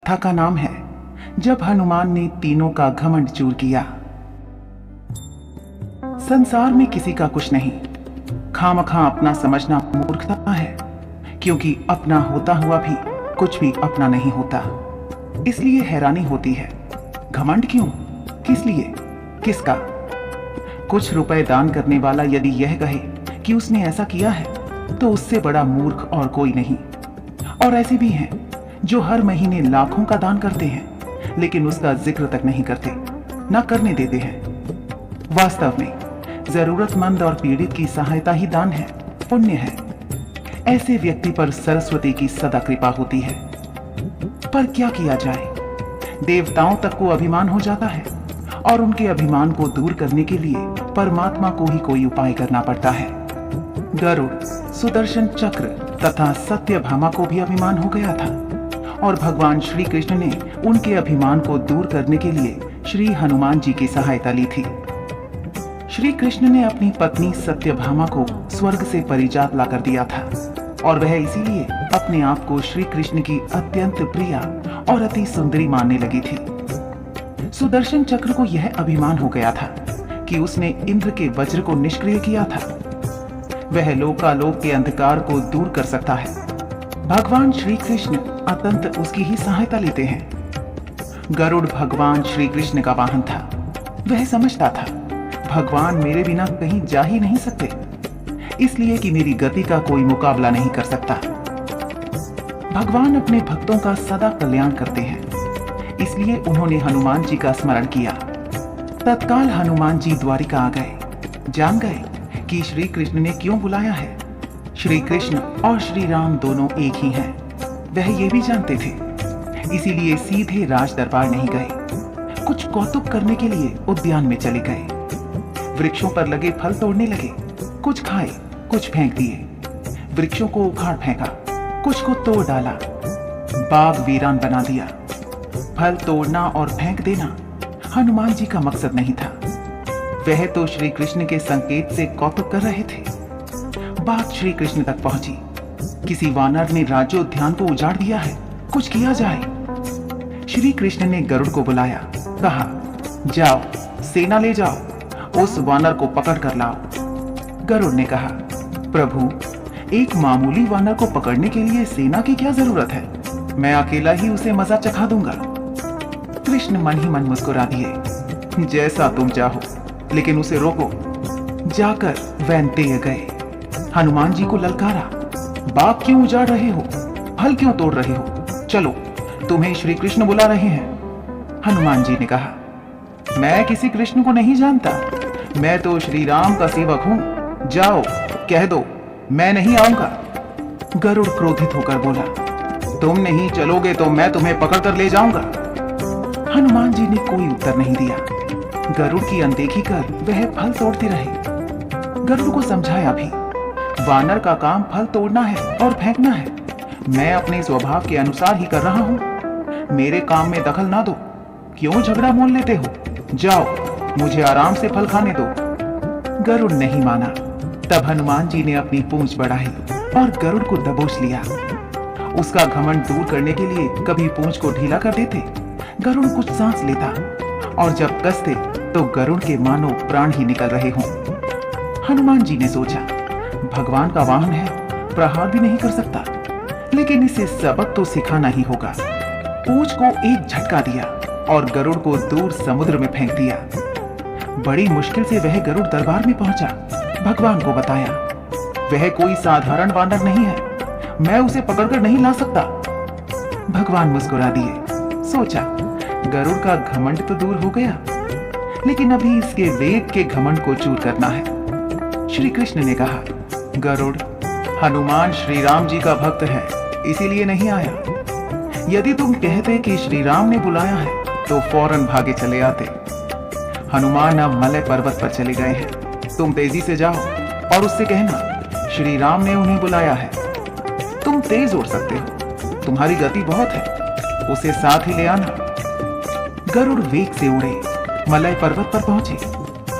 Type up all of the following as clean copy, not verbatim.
कथा का नाम है जब हनुमान ने तीनों का घमंड चूर किया। संसार में किसी का कुछ नहीं, खामखा अपना समझना मूर्खता है, क्योंकि अपना होता हुआ भी कुछ भी अपना नहीं होता। इसलिए हैरानी होती है, घमंड क्यों, किस लिए, किसका? कुछ रुपए दान करने वाला यदि यह कहे कि उसने ऐसा किया है तो उससे बड़ा मूर्ख और कोई नहीं। और ऐसे भी हैं जो हर महीने लाखों का दान करते हैं लेकिन उसका जिक्र तक नहीं करते, ना करने देते हैं। वास्तव में जरूरतमंद और पीड़ित की सहायता ही दान है, पुण्य है। ऐसे व्यक्ति पर सरस्वती की सदा कृपा होती है। पर क्या किया जाए, देवताओं तक को अभिमान हो जाता है और उनके अभिमान को दूर करने के लिए परमात्मा को ही कोई उपाय करना पड़ता है। गरुड़, सुदर्शन चक्र तथा सत्यभामा को भी अभिमान हो गया था और भगवान श्री कृष्ण ने उनके अभिमान को दूर करने के लिए श्री हनुमान जी की सहायता ली थी। श्री कृष्ण ने अपनी पत्नी सत्यभामा को स्वर्ग से परिजात ला कर दिया था और वह इसीलिए अपने आप को श्री कृष्ण की अत्यंत प्रिय और अति सुंदरी मानने लगी थी। सुदर्शन चक्र को यह अभिमान हो गया था कि उसने इंद्र के वज्र को निष्क्रिय किया था। वह लोकालोक के अंधकार को दूर कर सकता है। भगवान श्री कृष्ण अतंत उसकी ही सहायता लेते हैं। गरुड़ भगवान श्री कृष्ण का वाहन था। वह समझता था भगवान मेरे बिना कहीं जा ही नहीं सकते, इसलिए कि मेरी गति का कोई मुकाबला नहीं कर सकता। भगवान अपने भक्तों का सदा कल्याण करते हैं, इसलिए उन्होंने हनुमान जी का स्मरण किया। तत्काल हनुमान जी द्वारिका आ गए, जान गए कि श्री कृष्ण ने क्यों बुलाया है। श्री कृष्ण और श्री राम दोनों एक ही हैं, वह ये भी जानते थे, इसीलिए सीधे राज दरबार नहीं गए। कुछ कौतुक करने के लिए उद्यान में चले गए। वृक्षों पर लगे फल तोड़ने लगे, कुछ खाए, कुछ फेंक दिए। वृक्षों को उखाड़ फेंका, कुछ को तोड़ डाला, बाग वीरान बना दिया। फल तोड़ना और फेंक देना हनुमान जी का मकसद नहीं था। वह तो श्री कृष्ण के संकेत से कौतुक कर रहे थे। बात श्री कृष्ण तक पहुंची। किसी वानर ने राज्योद्यान को उजाड़ दिया है, कुछ किया जाए। श्री कृष्ण ने गरुड़ को बुलाया, कहा, जाओ सेना ले जाओ, उस वानर को पकड़ कर लाओ। गरुड़ ने कहा, प्रभु, एक मामूली वानर को पकड़ने के लिए सेना की क्या जरूरत है, मैं अकेला ही उसे मजा चखा दूंगा। कृष्ण मन ही मन मुस्कुरा दिए, जैसा तुम चाहो, लेकिन उसे रोको। जाकर वैनतेय गए, हनुमान जी को ललकारा, बाग क्यों उजाड़ रहे हो, फल क्यों तोड़ रहे हो, चलो तुम्हें श्री कृष्ण बुला रहे हैं। हनुमान जी ने कहा, मैं किसी कृष्ण को नहीं जानता, मैं तो श्री राम का सेवक हूं, जाओ कह दो मैं नहीं आऊंगा। गरुड़ क्रोधित होकर बोला, तुम नहीं चलोगे तो मैं तुम्हें पकड़ कर ले जाऊंगा। हनुमान जी ने कोई उत्तर नहीं दिया। गरुड़ की अनदेखी कर वह फल तोड़ते रहे। गरुड़ को समझाया भी, वानर का काम फल तोड़ना है और फेंकना है, मैं अपने स्वभाव के अनुसार ही कर रहा हूं, मेरे काम में दखल ना दो, क्यों झगड़ा मोल लेते हो, जाओ मुझे आराम से फल खाने दो। गरुड़ नहीं माना। तब हनुमान जी ने अपनी पूंछ बढ़ाई और गरुड़ को दबोच लिया। उसका घमंड दूर करने के लिए कभी पूंछ को ढीला कर देते, गरुड़ कुछ सांस लेता, और जब कसते तो गरुड़ के मानो प्राण ही निकल रहे हों। हनुमान जी ने सोचा, भगवान का वाहन है, प्रहार भी नहीं कर सकता, लेकिन इसे सबक तो सिखाना ही होगा। पूंछ को एक झटका दिया और गरुड़ को दूर समुद्र में फेंक दिया। बड़ी मुश्किल से वह गरुड़ दरबार में पहुंचा, भगवान को बताया, वह कोई साधारण वानर नहीं है, मैं उसे पकड़कर नहीं ला सकता। भगवान मुस्कुरा दिए, सोचा गरुड़ का घमंड तो दूर हो गया, लेकिन अभी इसके वेग के घमंड को चूर करना है। श्री कृष्ण ने कहा, गरुड़, हनुमान श्री राम जी का भक्त है, इसीलिए नहीं आया। यदि तुम कहते कि श्री राम ने बुलाया है तो फौरन भागे चले आते। हनुमान अब मलय पर्वत पर चले गए हैं, तुम तेजी से जाओ और उससे कहना श्री राम ने उन्हें बुलाया है। तुम तेज उड़ सकते हो, तुम्हारी गति बहुत है, उसे साथ ही ले आना। गरुड़ वेग से उड़े, मलय पर्वत पर पहुंचे।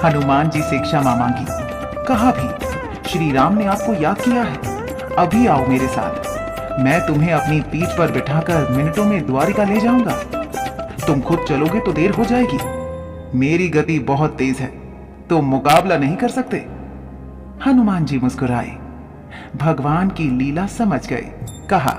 हनुमान जी से क्षमा मांगी, कहा भी, श्री राम ने आपको याद किया है, अभी आओ मेरे साथ, मैं तुम्हें अपनी पीठ पर बिठाकर मिनटों में द्वारिका ले जाऊंगा। तुम खुद चलोगे तो देर हो जाएगी। मेरी गति बहुत तेज है, तुम मुकाबला नहीं कर सकते। हनुमान जी मुस्कुराए, भगवान की लीला समझ गए। कहा,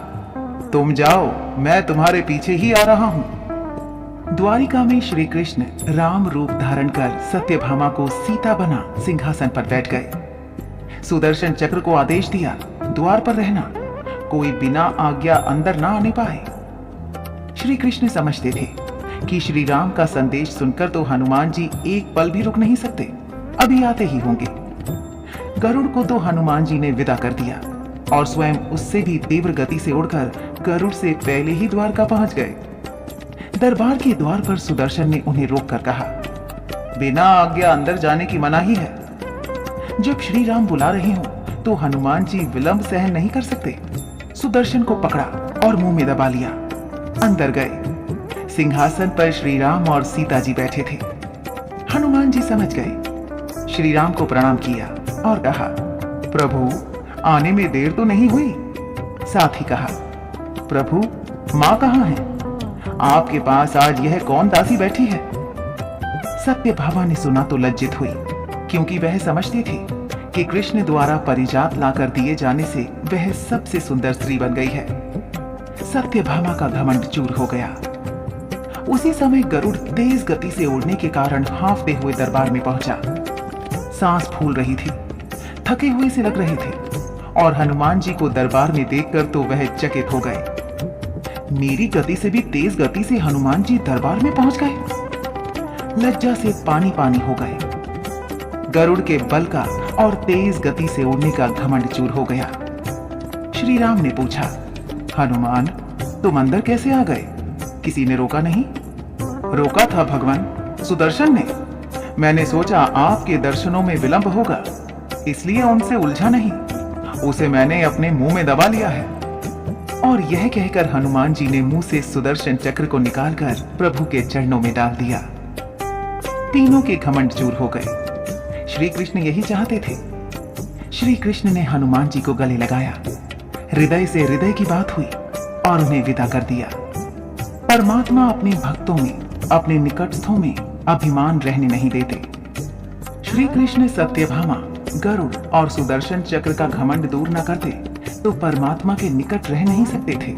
तुम जाओ, मैं तुम्हारे पीछे ही आ रहा हूं। द्वारिका में श्री कृष्ण राम रूप धारण कर सत्यभामा को सीता बना सिंहासन पर बैठ गए। सुदर्शन चक्र को आदेश दिया, द्वार पर रहना, कोई बिना आज्ञा अंदर ना आने पाए। श्री कृष्ण समझते थे कि श्री राम का संदेश सुनकर तो हनुमान जी एक पल भी रुक नहीं सकते, अभी आते ही होंगे। गरुड़ को तो हनुमान जी ने विदा कर दिया और स्वयं उससे भी तीव्र गति से उड़कर गरुड़ से पहले ही द्वारका पहुंच गए। दरबार के द्वार पर सुदर्शन ने उन्हें रोककर कहा, बिना आज्ञा अंदर जाने की मनाही है। जब श्री राम बुला रहे हो तो हनुमान जी विलंब सहन नहीं कर सकते। सुदर्शन को पकड़ा और मुंह में दबा लिया। अंदर गए। सिंहासन पर श्री राम और सीता जी बैठे थे। हनुमान जी समझ गए। श्री राम को प्रणाम किया और कहा, प्रभु, आने में देर तो नहीं हुई? साथ ही कहा, प्रभु, मां कहां है? आपके पास आज यह कौन दासी बैठी है? सत्यभामा ने सुना तो लज्जित हुई, क्योंकि वह समझती थी कि कृष्ण द्वारा परिजात लाकर दिए जाने से वह सबसे सुंदर स्त्री बन गई है। सत्यभामा का घमंड चूर हो गया। उसी समय गरुड़ तेज गति से उड़ने के कारण हांफते हुए दरबार में पहुंचा। सांस फूल रही थी, थके हुए से लग रहे थे और हनुमान जी को दरबार में देखकर तो वह चकित हो गए। मेरी गति से भी तेज गति से हनुमान जी दरबार में पहुंच गए। लज्जा से पानी पानी हो गए। गरुड़ के बल का और तेज गति से उड़ने का घमंड चूर हो गया। श्री राम ने पूछा, हनुमान, तुम अंदर कैसे आ गए? किसी ने रोका नहीं? रोका था भगवान, सुदर्शन ने। मैंने सोचा आपके दर्शनों में विलंब होगा, इसलिए उनसे उलझा नहीं। उसे मैंने अपने मुंह में दबा लिया है। और यह कहकर हनुमान जी ने मुंह से सुदर्शन चक्र को निकालकर प्रभु के चरणों में डाल दिया। तीनों के घमंड चूर हो गए। श्री कृष्ण यही चाहते थे। श्री कृष्ण ने हनुमान जी को गले लगाया। हृदय से हृदय की बात हुई और उन्हें विदा कर दिया। परमात्मा अपने भक्तों में, अपने निकटस्थों में अभिमान रहने नहीं देते। श्री कृष्ण सत्यभामा, गरुड़ और सुदर्शन चक्र का घमंड दूर न करते तो परमात्मा के निकट रह नहीं सकते थे।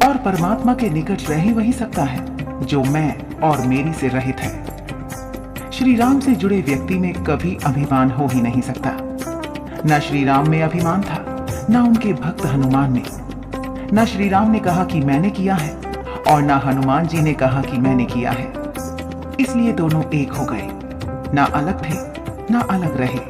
और परमात्मा के निकट रह ही वही सकता है जो मैं और मेरी से रहित है। श्री राम से जुड़े व्यक्ति में कभी अभिमान हो ही नहीं सकता। न श्री राम में अभिमान था, न उनके भक्त हनुमान में। न श्री राम ने कहा कि मैंने किया है और न हनुमान जी ने कहा कि मैंने किया है। इसलिए दोनों एक हो गए, न अलग थे, न अलग रहे।